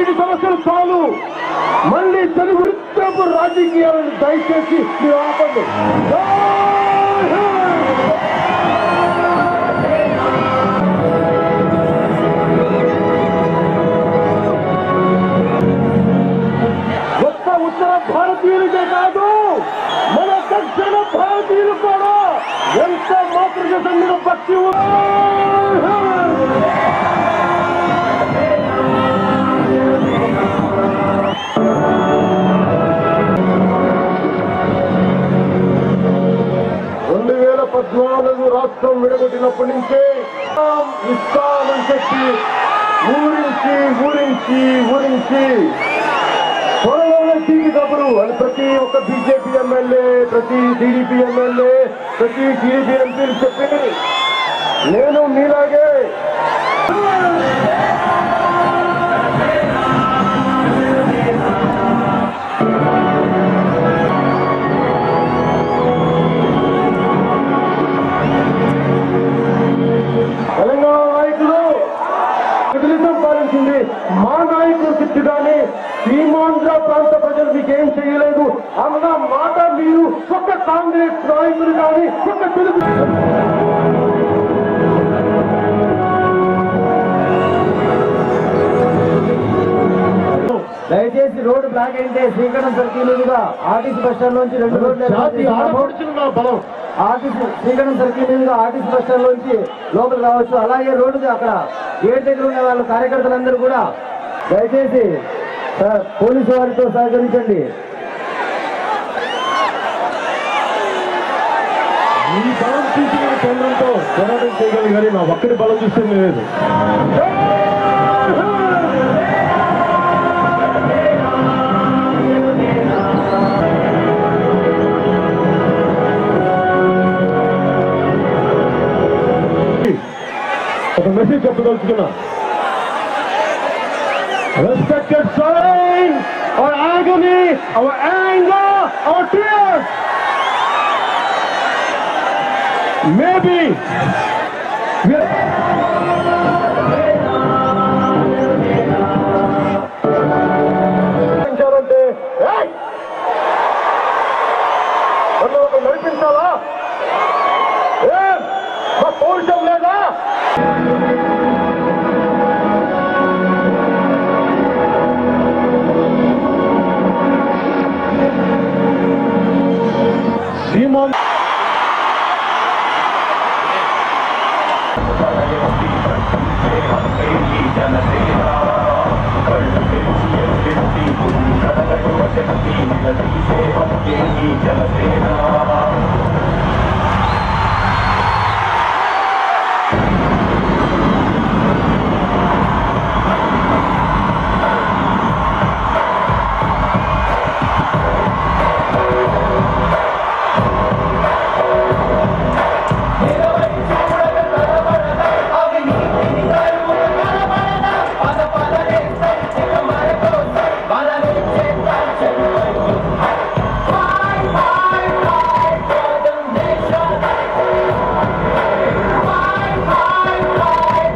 తాగునీటి సమస్యలు చాలు, మళ్ళీ తెలుగు రాజకీయాలను దయచేసి మీరు ఆపండి. ఒక్క ఉత్తర భారతీయులకే కాదు, మన దక్షిణ భారతీయులు కూడా ఎంత మాతృదేశం మీద భక్తి రాష్ట్రం విడగొట్టినప్పటి నుంచే ఇస్తామని చెప్పి ఊరించి త్వరలోనే తీపి కబురు అని ప్రతి ఒక్క బీజేపీ ఎమ్మెల్యే, ప్రతి టీడీపీ ఎమ్మెల్యే, ప్రతి టీడీపీ ఎంపీలు చెప్పి నేను మీలాగే తెలంగాణ నాయకులు తెలుగుదేశం పాలించింది, మా నాయకులు తిట్టుగానే సీమాంధ్ర ప్రాంత ప్రజలు మీకేం చేయలేదు అన్న మాట మీరు ఒక్క కాంగ్రెస్ నాయకులు కానీ ఒక్క తెలుగు దయచేసి రోడ్డు బ్లాక్ అయితే శ్రీకాకుళం సర్కిల్ మీదుగా ఆర్టీసీ బస్ స్టాండ్ నుంచి 2 రోడ్లు బలం ఆర్టీసీ శ్రీకాకుళం సర్కిల్ మీదుగా ఆర్టీసీ బస్ స్టాండ్ నుంచి లోపలికి రావచ్చు. అలాగే రోడ్డు అక్కడ గేట్ దగ్గర ఉన్న వాళ్ళ కార్యకర్తలందరూ కూడా దయచేసి పోలీసు వారితో సహకరించండి. ఈ బలం తీసుకున్న కేంద్రంతో పోరాటం చేయగలిగారు, నా ఒక్కడి బలం చూస్తే లేదు. ఒక మెసేజ్ చెప్పదలుచుకున్నా. Respected sign, our agony, our anger, our tears. Maybe నడిపించాలా? మా పౌరుషం లేదా? సీమాన్ జనసేన